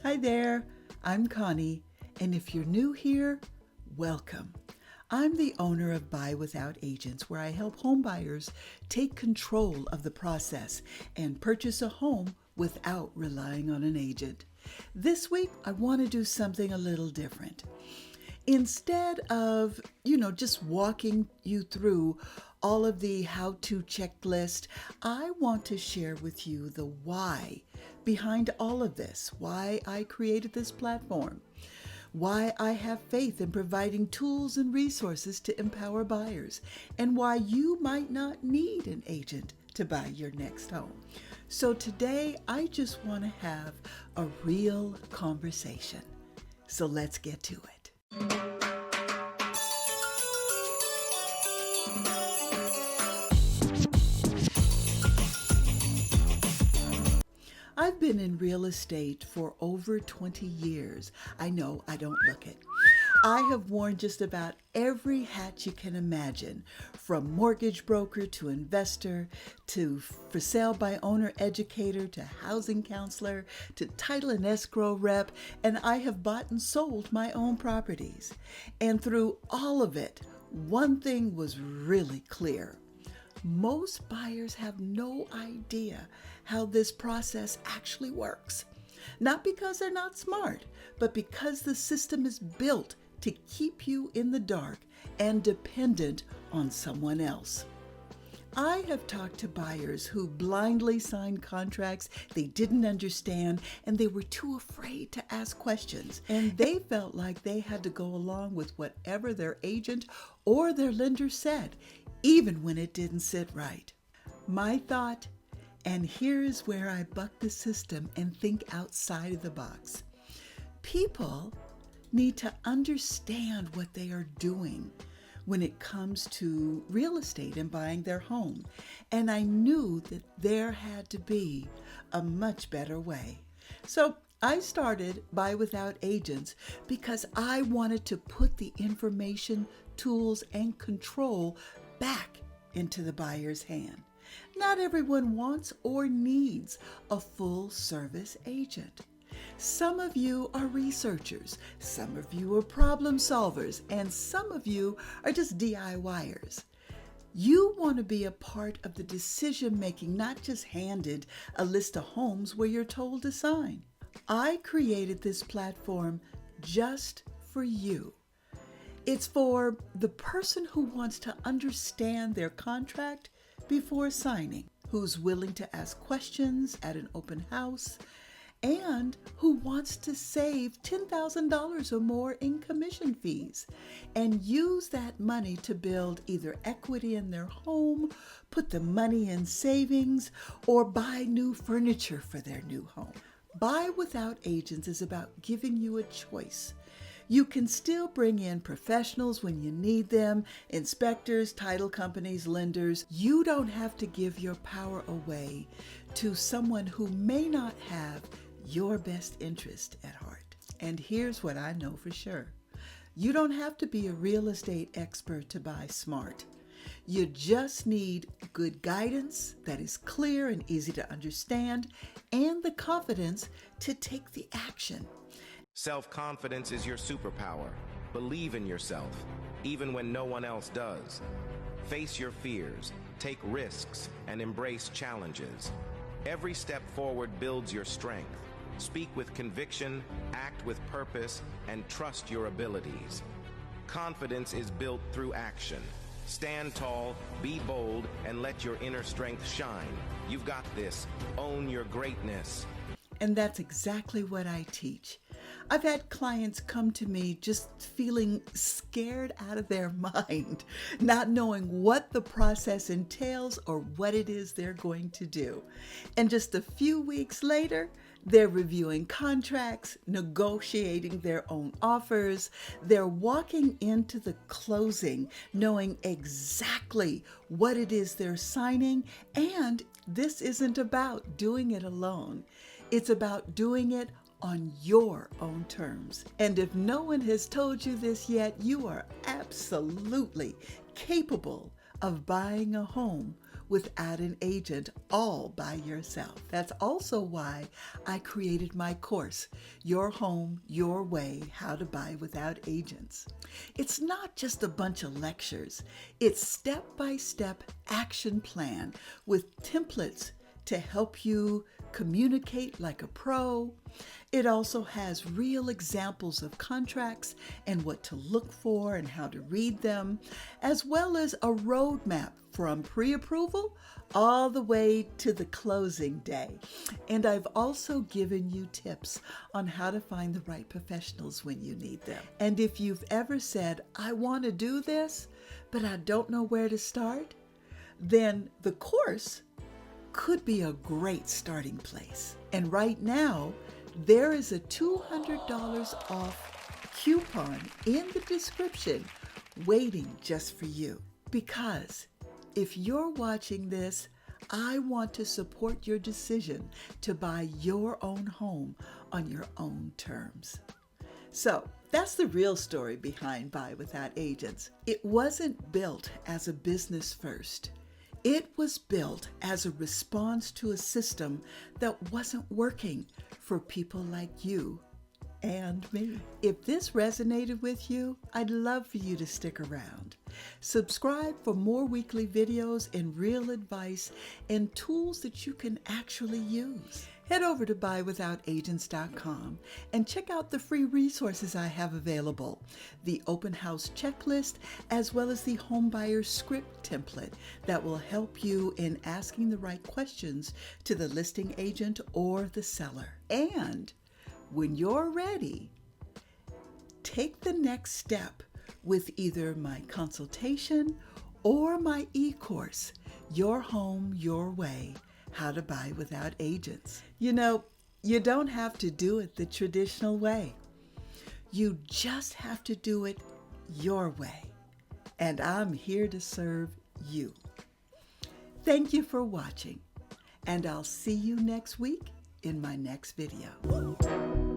Hi there, I'm Coni, and if you're new here, welcome. I'm the owner of Buy Without Agents, where I help homebuyers take control of the process and purchase a home without relying on an agent. This week, I want to do something a little different. Instead of, just walking you through all of the how-to checklist, I want to share with you the why behind all of this, why I created this platform, why I have faith in providing tools and resources to empower buyers, and why you might not need an agent to buy your next home. So today, I just want to have a real conversation. So let's get to it. I've been in real estate for over 20 years. I know I don't look it. I have worn just about every hat you can imagine, from mortgage broker to investor, to for sale by owner educator, to housing counselor, to title and escrow rep, and I have bought and sold my own properties. And through all of it, one thing was really clear. Most buyers have no idea how this process actually works. Not because they're not smart, but because the system is built to keep you in the dark and dependent on someone else. I have talked to buyers who blindly signed contracts they didn't understand, and they were too afraid to ask questions, and they felt like they had to go along with whatever their agent or their lender said, even when it didn't sit right. My thought, and here's where I buck the system and think outside of the box. People need to understand what they are doing when it comes to real estate and buying their home. And I knew that there had to be a much better way. So I started Buy Without Agents because I wanted to put the information, tools, and control back into the buyer's hand. Not everyone wants or needs a full-service agent. Some of you are researchers, some of you are problem solvers, and some of you are just DIYers. You want to be a part of the decision making, not just handed a list of homes where you're told to sign. I created this platform just for you. It's for the person who wants to understand their contract before signing, who's willing to ask questions at an open house, and who wants to save $10,000 or more in commission fees and use that money to build either equity in their home, put the money in savings, or buy new furniture for their new home. Buy Without Agents is about giving you a choice. You can still bring in professionals when you need them, inspectors, title companies, lenders. You don't have to give your power away to someone who may not have your best interest at heart. And here's what I know for sure. You don't have to be a real estate expert to buy smart. You just need good guidance that is clear and easy to understand, and the confidence to take the action. Self-confidence is your superpower. Believe in yourself, even when no one else does. Face your fears, take risks, and embrace challenges. Every step forward builds your strength. Speak with conviction, act with purpose, and trust your abilities. Confidence is built through action. Stand tall, be bold, and let your inner strength shine. You've got this. Own your greatness. And that's exactly what I teach. I've had clients come to me just feeling scared out of their mind, not knowing what the process entails or what it is they're going to do. And just a few weeks later, they're reviewing contracts, negotiating their own offers. They're walking into the closing knowing exactly what it is they're signing. And this isn't about doing it alone. It's about doing it on your own terms. And if no one has told you this yet, you are absolutely capable of buying a home without an agent all by yourself. That's also why I created my course, Your Home, Your Way, How to Buy Without Agents. It's not just a bunch of lectures. It's step-by-step action plan with templates to help you communicate like a pro. It also has real examples of contracts and what to look for and how to read them, as well as a roadmap from pre-approval all the way to the closing day. And I've also given you tips on how to find the right professionals when you need them. And if you've ever said, I want to do this, but I don't know where to start, then the course could be a great starting place. And right now, there is a $200 off coupon in the description waiting just for you. Because if you're watching this, I want to support your decision to buy your own home on your own terms. So that's the real story behind Buy Without Agents. It wasn't built as a business first. It was built as a response to a system that wasn't working for people like you and me. If this resonated with you, I'd love for you to stick around. Subscribe for more weekly videos and real advice and tools that you can actually use. Head over to buywithoutagents.com and check out the free resources I have available, the open house checklist, as well as the homebuyer script template that will help you in asking the right questions to the listing agent or the seller. And when you're ready, take the next step with either my consultation or my e-course, Your Home, Your Way, How to Buy Without Agents. You know, you don't have to do it the traditional way. You just have to do it your way. And I'm here to serve you. Thank you for watching, and I'll see you next week in my next video.